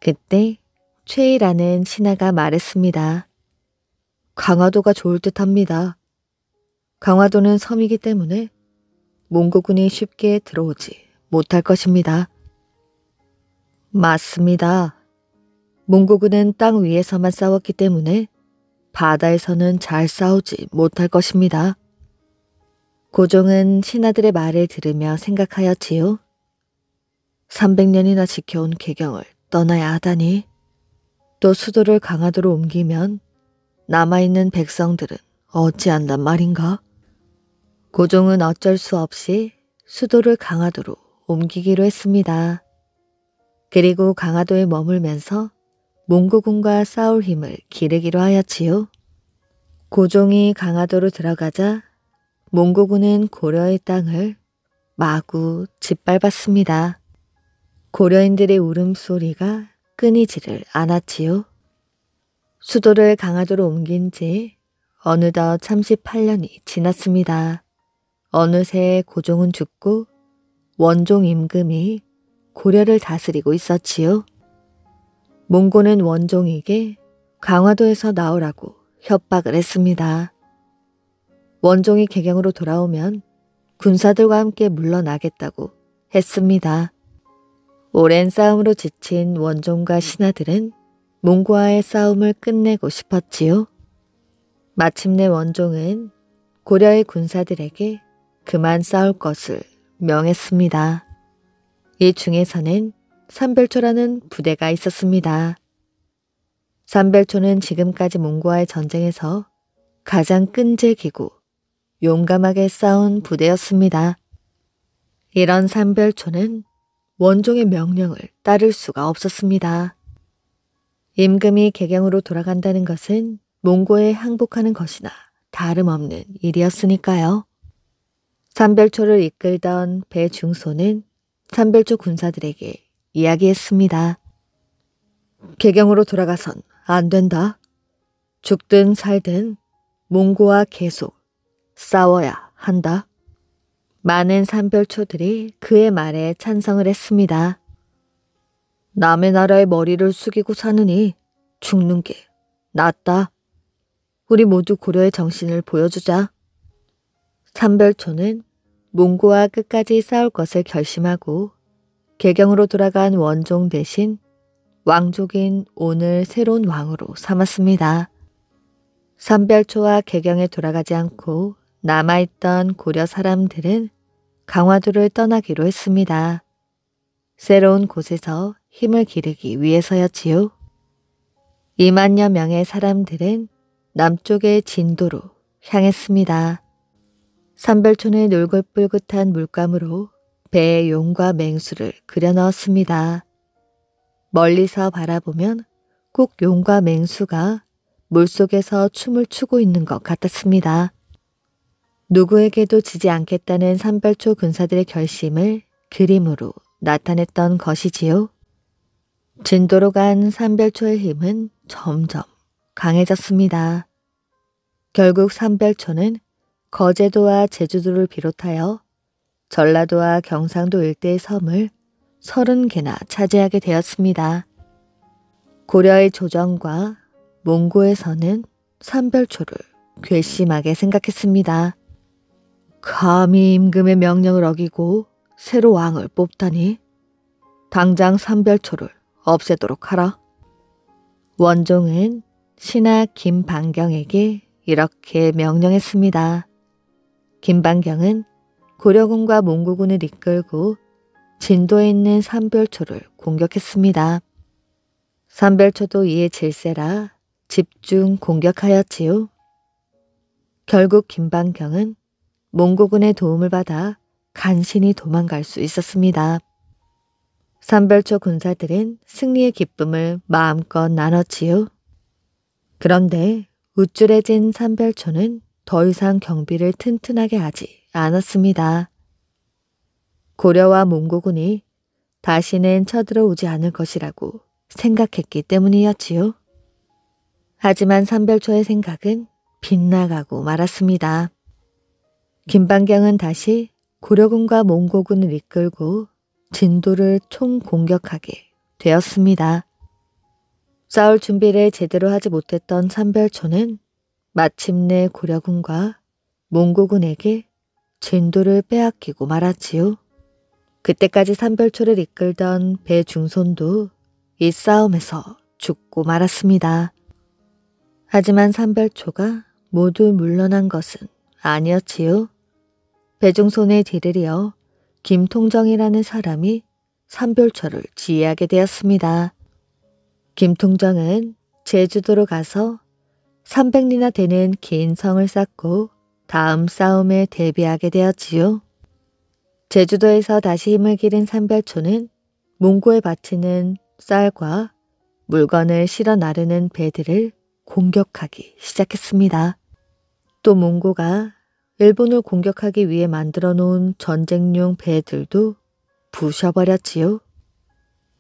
그때 최이라는 신하가 말했습니다. 강화도가 좋을 듯합니다. 강화도는 섬이기 때문에 몽고군이 쉽게 들어오지 못할 것입니다. 맞습니다. 몽고군은 땅 위에서만 싸웠기 때문에 바다에서는 잘 싸우지 못할 것입니다. 고종은 신하들의 말을 들으며 생각하였지요. 300년이나 지켜온 개경을 떠나야 하다니 또 수도를 강화도로 옮기면 남아있는 백성들은 어찌한단 말인가? 고종은 어쩔 수 없이 수도를 강화도로 옮기기로 했습니다. 그리고 강화도에 머물면서 몽고군과 싸울 힘을 기르기로 하였지요. 고종이 강화도로 들어가자 몽고군은 고려의 땅을 마구 짓밟았습니다. 고려인들의 울음소리가 끊이지를 않았지요. 수도를 강화도로 옮긴 지 어느덧 38년이 지났습니다. 어느새 고종은 죽고 원종 임금이 고려를 다스리고 있었지요. 몽고는 원종에게 강화도에서 나오라고 협박을 했습니다. 원종이 개경으로 돌아오면 군사들과 함께 물러나겠다고 했습니다. 오랜 싸움으로 지친 원종과 신하들은 몽고와의 싸움을 끝내고 싶었지요. 마침내 원종은 고려의 군사들에게 그만 싸울 것을 명했습니다. 이 중에서는 삼별초라는 부대가 있었습니다. 삼별초는 지금까지 몽고와의 전쟁에서 가장 끈질기고 용감하게 싸운 부대였습니다. 이런 삼별초는 원종의 명령을 따를 수가 없었습니다. 임금이 개경으로 돌아간다는 것은 몽고에 항복하는 것이나 다름없는 일이었으니까요. 삼별초를 이끌던 배중소는 삼별초 군사들에게 이야기했습니다. 개경으로 돌아가선 안 된다. 죽든 살든 몽고와 계속 싸워야 한다. 많은 삼별초들이 그의 말에 찬성을 했습니다. 남의 나라의 머리를 숙이고 사느니 죽는 게 낫다. 우리 모두 고려의 정신을 보여주자. 삼별초는 몽고와 끝까지 싸울 것을 결심하고 개경으로 돌아간 원종 대신 왕족인 온을 새로운 왕으로 삼았습니다. 삼별초와 개경에 돌아가지 않고 남아있던 고려 사람들은 강화도를 떠나기로 했습니다. 새로운 곳에서 힘을 기르기 위해서였지요. 2만여 명의 사람들은 남쪽의 진도로 향했습니다. 삼별초는 울긋불긋한 물감으로 배에 용과 맹수를 그려 넣었습니다. 멀리서 바라보면 꼭 용과 맹수가 물속에서 춤을 추고 있는 것 같았습니다. 누구에게도 지지 않겠다는 삼별초 군사들의 결심을 그림으로 나타냈던 것이지요. 진도로 간 삼별초의 힘은 점점 강해졌습니다. 결국 삼별초는 거제도와 제주도를 비롯하여 전라도와 경상도 일대의 섬을 30개나 차지하게 되었습니다. 고려의 조정과 몽고에서는 삼별초를 괘씸하게 생각했습니다. 감히 임금의 명령을 어기고 새로 왕을 뽑다니 당장 삼별초를 없애도록 하라. 원종은 신하 김반경에게 이렇게 명령했습니다. 김반경은 고려군과 몽고군을 이끌고 진도에 있는 삼별초를 공격했습니다. 삼별초도 이에 질세라 집중 공격하였지요. 결국 김반경은 몽고군의 도움을 받아 간신히 도망갈 수 있었습니다. 삼별초 군사들은 승리의 기쁨을 마음껏 나눴지요. 그런데 우쭐해진 삼별초는 더 이상 경비를 튼튼하게 하지 않았습니다. 고려와 몽고군이 다시는 쳐들어오지 않을 것이라고 생각했기 때문이었지요. 하지만 삼별초의 생각은 빗나가고 말았습니다. 김반경은 다시 고려군과 몽고군을 이끌고 진도를 총공격하게 되었습니다. 싸울 준비를 제대로 하지 못했던 삼별초는 마침내 고려군과 몽고군에게 진도를 빼앗기고 말았지요. 그때까지 삼별초를 이끌던 배중손도 이 싸움에서 죽고 말았습니다. 하지만 삼별초가 모두 물러난 것은 아니었지요. 배중손의 뒤를 이어 김통정이라는 사람이 삼별초를 지휘하게 되었습니다. 김통정은 제주도로 가서 300리나 되는 긴 성을 쌓고 다음 싸움에 대비하게 되었지요. 제주도에서 다시 힘을 기른 삼별초는 몽고에 바치는 쌀과 물건을 실어 나르는 배들을 공격하기 시작했습니다. 또 몽고가 일본을 공격하기 위해 만들어 놓은 전쟁용 배들도 부셔버렸지요.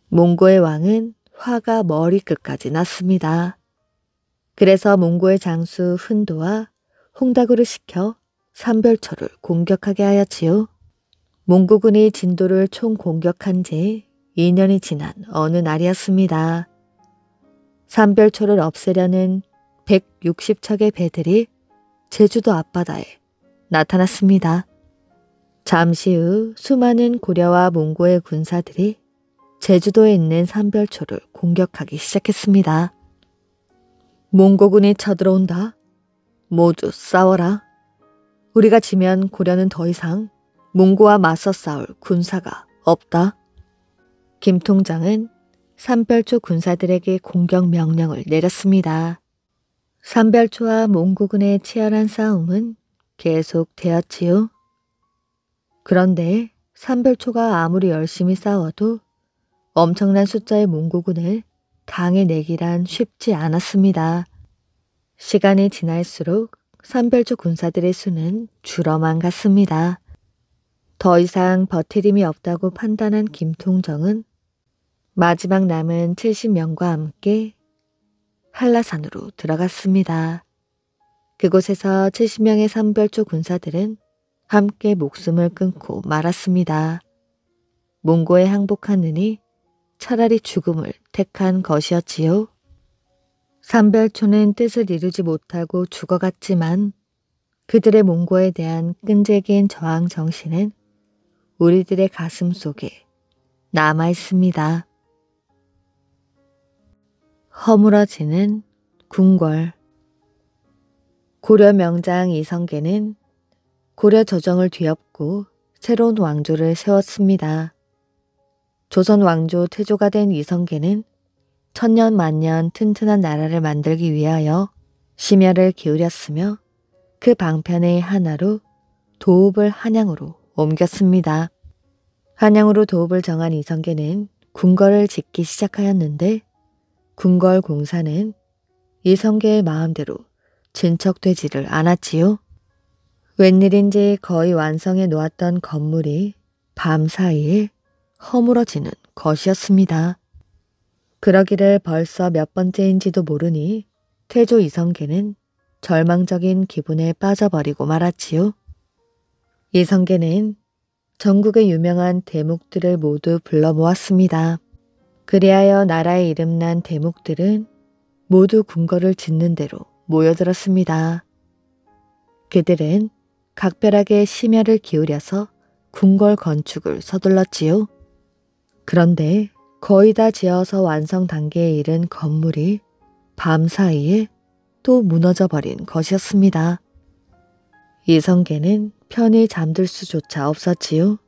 몽고의 왕은 화가 머리끝까지 났습니다. 그래서 몽고의 장수 훈도와 홍다구를 시켜 삼별초를 공격하게 하였지요. 몽고군이 진도를 총공격한 지 2년이 지난 어느 날이었습니다. 삼별초를 없애려는 160척의 배들이 제주도 앞바다에 나타났습니다. 잠시 후 수많은 고려와 몽고의 군사들이 제주도에 있는 삼별초를 공격하기 시작했습니다. 몽고군이 쳐들어온다. 모두 싸워라. 우리가 지면 고려는 더 이상 몽고와 맞서 싸울 군사가 없다. 김통장은 삼별초 군사들에게 공격 명령을 내렸습니다. 삼별초와 몽고군의 치열한 싸움은 계속되었지요. 그런데 삼별초가 아무리 열심히 싸워도 엄청난 숫자의 몽고군을 당해내기란 쉽지 않았습니다. 시간이 지날수록 선별조 군사들의 수는 줄어만 갔습니다. 더 이상 버틸 힘이 없다고 판단한 김통정은 마지막 남은 70명과 함께 한라산으로 들어갔습니다. 그곳에서 70명의 선별조 군사들은 함께 목숨을 끊고 말았습니다. 몽고에 항복하느니 차라리 죽음을 택한 것이었지요. 삼별초는 뜻을 이루지 못하고 죽어갔지만 그들의 몽고에 대한 끈질긴 저항 정신은 우리들의 가슴 속에 남아있습니다. 허물어지는 궁궐. 고려 명장 이성계는 고려 조정을 뒤엎고 새로운 왕조를 세웠습니다. 조선 왕조 태조가 된 이성계는 천년 만년 튼튼한 나라를 만들기 위하여 심혈을 기울였으며 그 방편의 하나로 도읍을 한양으로 옮겼습니다. 한양으로 도읍을 정한 이성계는 궁궐을 짓기 시작하였는데 궁궐 공사는 이성계의 마음대로 진척되지를 않았지요. 웬일인지 거의 완성해 놓았던 건물이 밤사이에 허물어지는 것이었습니다. 그러기를 벌써 몇 번째인지도 모르니 태조 이성계는 절망적인 기분에 빠져버리고 말았지요. 이성계는 전국의 유명한 대목들을 모두 불러 모았습니다. 그리하여 나라에 이름난 대목들은 모두 궁궐을 짓는 대로 모여들었습니다. 그들은 각별하게 심혈을 기울여서 궁궐 건축을 서둘렀지요. 그런데 거의 다 지어서 완성 단계에 이른 건물이 밤사이에 또 무너져 버린 것이었습니다. 이성계는 편히 잠들 수조차 없었지요.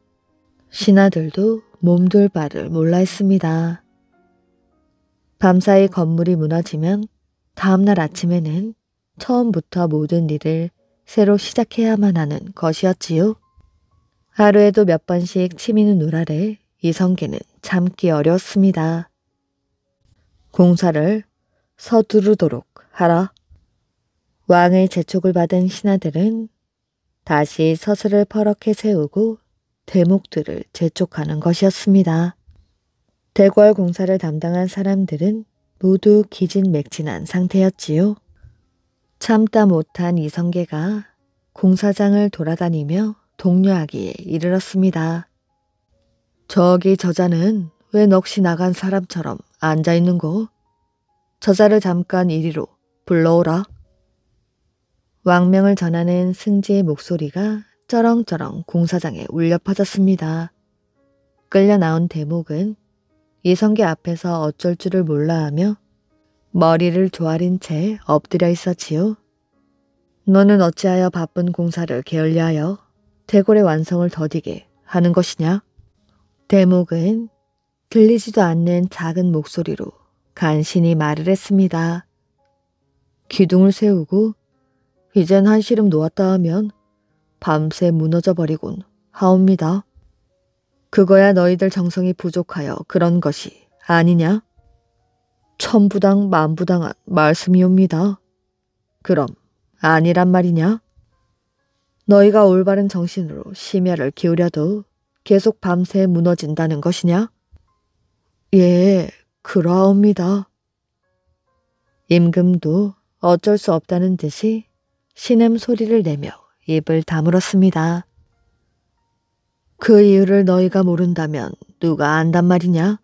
신하들도 몸둘 바를 몰라 했습니다. 밤사이 건물이 무너지면 다음날 아침에는 처음부터 모든 일을 새로 시작해야만 하는 것이었지요. 하루에도 몇 번씩 치미는 우랄에 이성계는 참기 어려웠습니다. 공사를 서두르도록 하라. 왕의 재촉을 받은 신하들은 다시 서슬을 퍼렇게 세우고 대목들을 재촉하는 것이었습니다. 대궐 공사를 담당한 사람들은 모두 기진맥진한 상태였지요. 참다 못한 이성계가 공사장을 돌아다니며 독려하기에 이르렀습니다. 저기 저자는 왜 넋이 나간 사람처럼 앉아있는고? 저자를 잠깐 이리로 불러오라. 왕명을 전하는 승지의 목소리가 쩌렁쩌렁 공사장에 울려 퍼졌습니다. 끌려 나온 대목은 이성계 앞에서 어쩔 줄을 몰라하며 머리를 조아린 채 엎드려 있었지요. 너는 어찌하여 바쁜 공사를 게을리하여 대궐의 완성을 더디게 하는 것이냐? 대목은 들리지도 않는 작은 목소리로 간신히 말을 했습니다. 기둥을 세우고 이젠 한시름 놓았다 하면 밤새 무너져 버리곤 하옵니다. 그거야 너희들 정성이 부족하여 그런 것이 아니냐? 천부당 만부당한 말씀이옵니다. 그럼 아니란 말이냐? 너희가 올바른 정신으로 심혈을 기울여도 계속 밤새 무너진다는 것이냐? 예, 그러하옵니다. 임금도 어쩔 수 없다는 듯이 신음 소리를 내며 입을 다물었습니다. 그 이유를 너희가 모른다면 누가 안단 말이냐?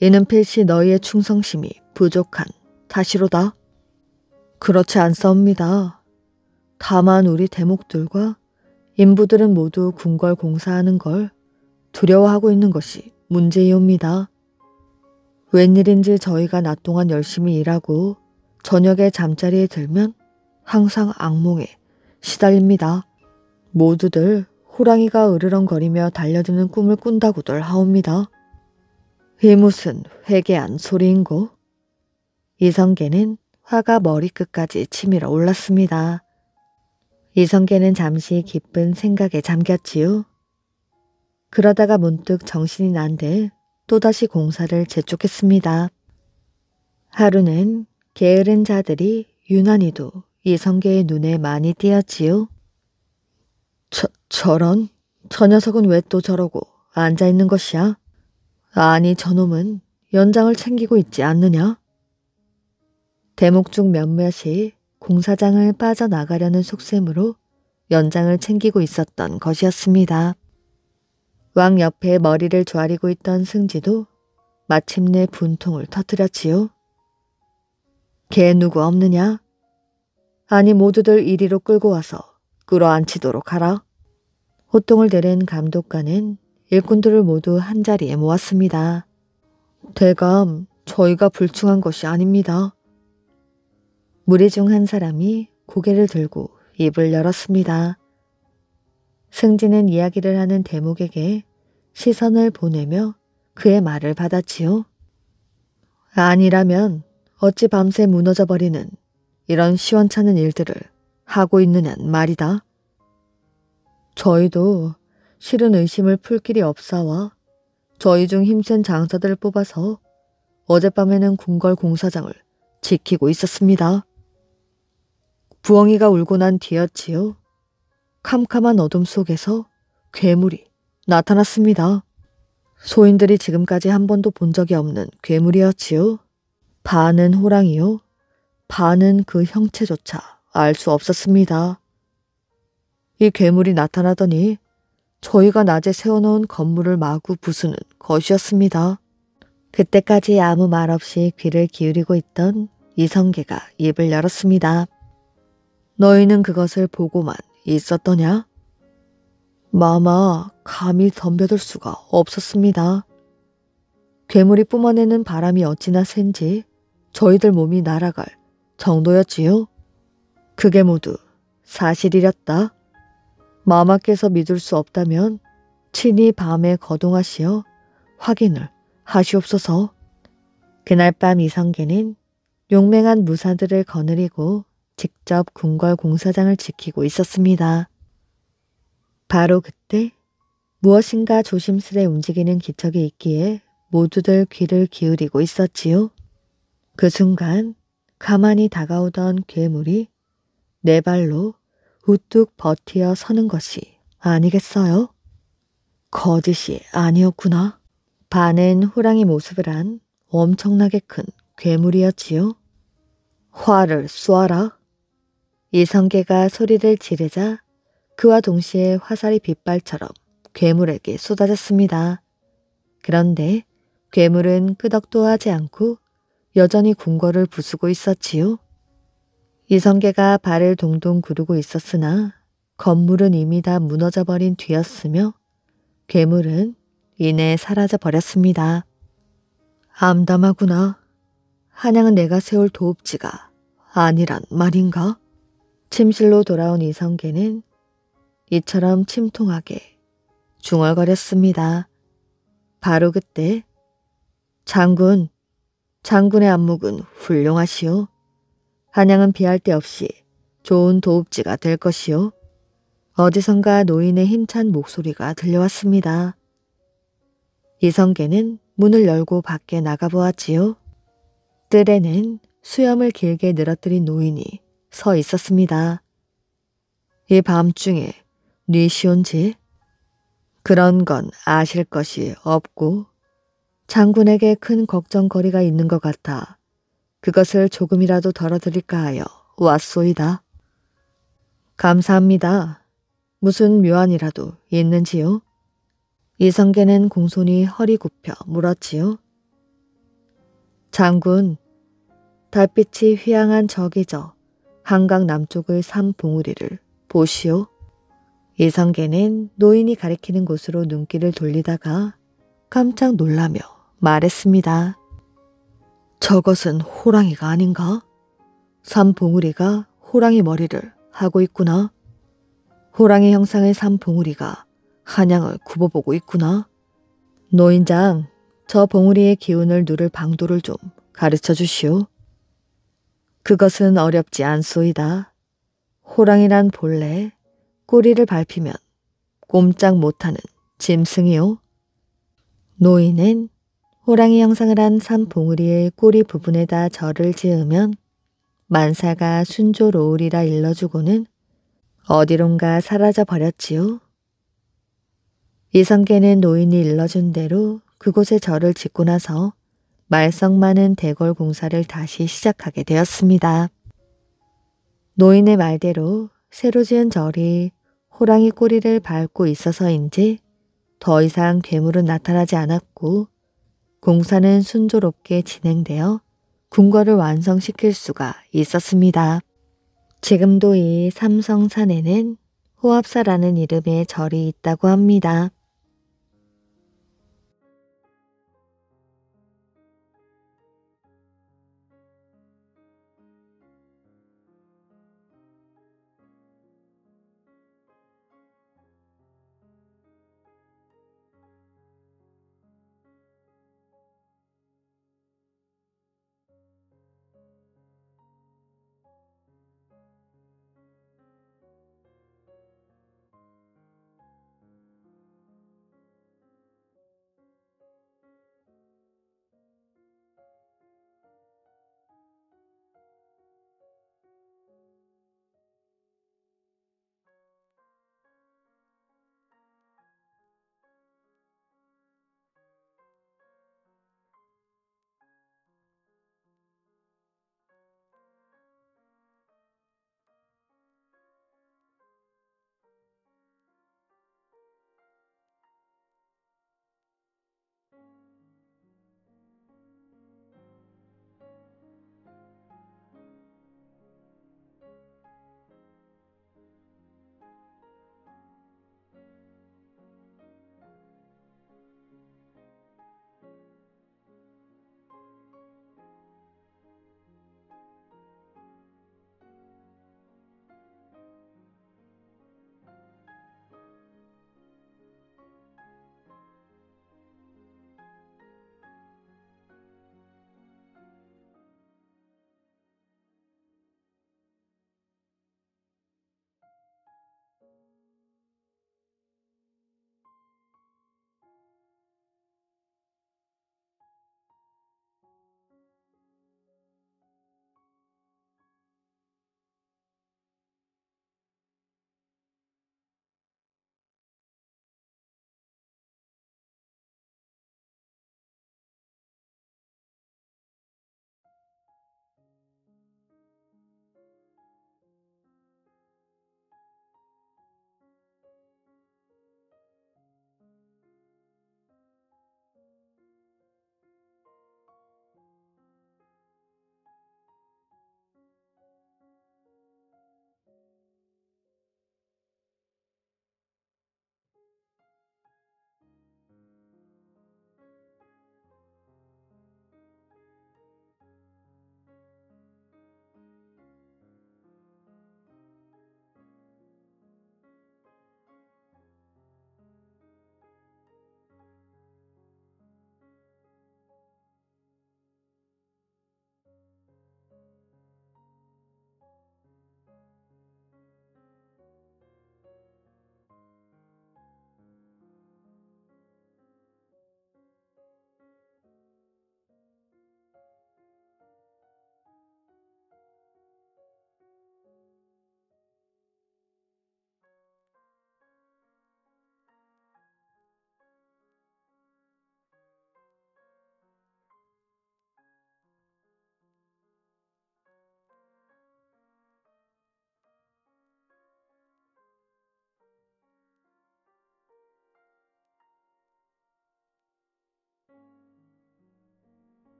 이는 필시 너희의 충성심이 부족한 탓이로다. 그렇지 않사옵니다. 다만 우리 대목들과 인부들은 모두 궁궐 공사하는 걸 두려워하고 있는 것이 문제이옵니다. 웬일인지 저희가 낮 동안 열심히 일하고 저녁에 잠자리에 들면 항상 악몽에 시달립니다. 모두들 호랑이가 으르렁거리며 달려드는 꿈을 꾼다고들 하옵니다. 이 무슨 회개한 소리인고? 이성계는 화가 머리끝까지 치밀어 올랐습니다. 이성계는 잠시 깊은 생각에 잠겼지요. 그러다가 문득 정신이 난데 또다시 공사를 재촉했습니다. 하루는 게으른 자들이 유난히도 이성계의 눈에 많이 띄었지요. 저런? 저 녀석은 왜 또 저러고 앉아있는 것이야? 아니 저놈은 연장을 챙기고 있지 않느냐? 대목 중 몇몇이 공사장을 빠져나가려는 속셈으로 연장을 챙기고 있었던 것이었습니다. 왕 옆에 머리를 조아리고 있던 승지도 마침내 분통을 터뜨렸지요. 걔 누구 없느냐? 아니 모두들 이리로 끌고 와서 끌어안치도록 하라. 호통을 내린 감독관은 일꾼들을 모두 한자리에 모았습니다. 대감, 저희가 불충한 것이 아닙니다. 무리 중 한 사람이 고개를 들고 입을 열었습니다. 승지는 이야기를 하는 대목에게 시선을 보내며 그의 말을 받았지요. 아니라면 어찌 밤새 무너져버리는 이런 시원찮은 일들을 하고 있느냔 말이다. 저희도 실은 의심을 풀 길이 없사와 저희 중 힘센 장사들을 뽑아서 어젯밤에는 궁궐 공사장을 지키고 있었습니다. 부엉이가 울고 난 뒤였지요. 캄캄한 어둠 속에서 괴물이 나타났습니다. 소인들이 지금까지 한 번도 본 적이 없는 괴물이었지요. 반은 호랑이요. 반은 그 형체조차 알 수 없었습니다. 이 괴물이 나타나더니 저희가 낮에 세워놓은 건물을 마구 부수는 것이었습니다. 그때까지 아무 말 없이 귀를 기울이고 있던 이성계가 입을 열었습니다. 너희는 그것을 보고만 있었더냐? 마마 감히 덤벼들 수가 없었습니다. 괴물이 뿜어내는 바람이 어찌나 센지 저희들 몸이 날아갈 정도였지요. 그게 모두 사실이랬다. 마마께서 믿을 수 없다면 친히 밤에 거동하시어 확인을 하시옵소서. 그날 밤 이성계는 용맹한 무사들을 거느리고 직접 궁궐 공사장을 지키고 있었습니다. 바로 그때 무엇인가 조심스레 움직이는 기척이 있기에 모두들 귀를 기울이고 있었지요. 그 순간 가만히 다가오던 괴물이 네 발로 우뚝 버티어 서는 것이 아니겠어요? 거짓이 아니었구나. 반은 호랑이 모습을 한 엄청나게 큰 괴물이었지요. 화를 쏘아라. 이성계가 소리를 지르자 그와 동시에 화살이 빗발처럼 괴물에게 쏟아졌습니다. 그런데 괴물은 끄덕도 하지 않고 여전히 궁궐을 부수고 있었지요. 이성계가 발을 동동 구르고 있었으나 건물은 이미 다 무너져버린 뒤였으며 괴물은 이내 사라져 버렸습니다. 암담하구나. 한양은 내가 세울 도읍지가 아니란 말인가? 침실로 돌아온 이성계는 이처럼 침통하게 중얼거렸습니다. 바로 그때 장군의 안목은 훌륭하시오. 한양은 비할 데 없이 좋은 도읍지가 될 것이오. 어디선가 노인의 힘찬 목소리가 들려왔습니다. 이성계는 문을 열고 밖에 나가보았지요. 뜰에는 수염을 길게 늘어뜨린 노인이 서 있었습니다. 이 밤중에 뉘시온지? 그런 건 아실 것이 없고 장군에게 큰 걱정거리가 있는 것 같아 그것을 조금이라도 덜어드릴까 하여 왔소이다. 감사합니다. 무슨 묘안이라도 있는지요? 이성계는 공손히 허리 굽혀 물었지요. 장군, 달빛이 휘황한 저기 저 한강 남쪽의 산 봉우리를 보시오. 이성계는 노인이 가리키는 곳으로 눈길을 돌리다가 깜짝 놀라며 말했습니다. 저것은 호랑이가 아닌가? 산 봉우리가 호랑이 머리를 하고 있구나. 호랑이 형상의 산 봉우리가 한양을 굽어보고 있구나. 노인장, 저 봉우리의 기운을 누를 방도를 좀 가르쳐 주시오. 그것은 어렵지 않소이다. 호랑이란 본래 꼬리를 밟히면 꼼짝 못하는 짐승이요. 노인은 호랑이 형상을 한 산 봉우리의 꼬리 부분에다 절을 지으면 만사가 순조로우리라 일러주고는 어디론가 사라져 버렸지요. 이성계는 노인이 일러준 대로 그곳에 절을 짓고 나서 말썽 많은 대궐 공사를 다시 시작하게 되었습니다. 노인의 말대로 새로 지은 절이 호랑이 꼬리를 밟고 있어서인지 더 이상 괴물은 나타나지 않았고 공사는 순조롭게 진행되어 궁궐을 완성시킬 수가 있었습니다. 지금도 이 삼성산에는 호합사라는 이름의 절이 있다고 합니다.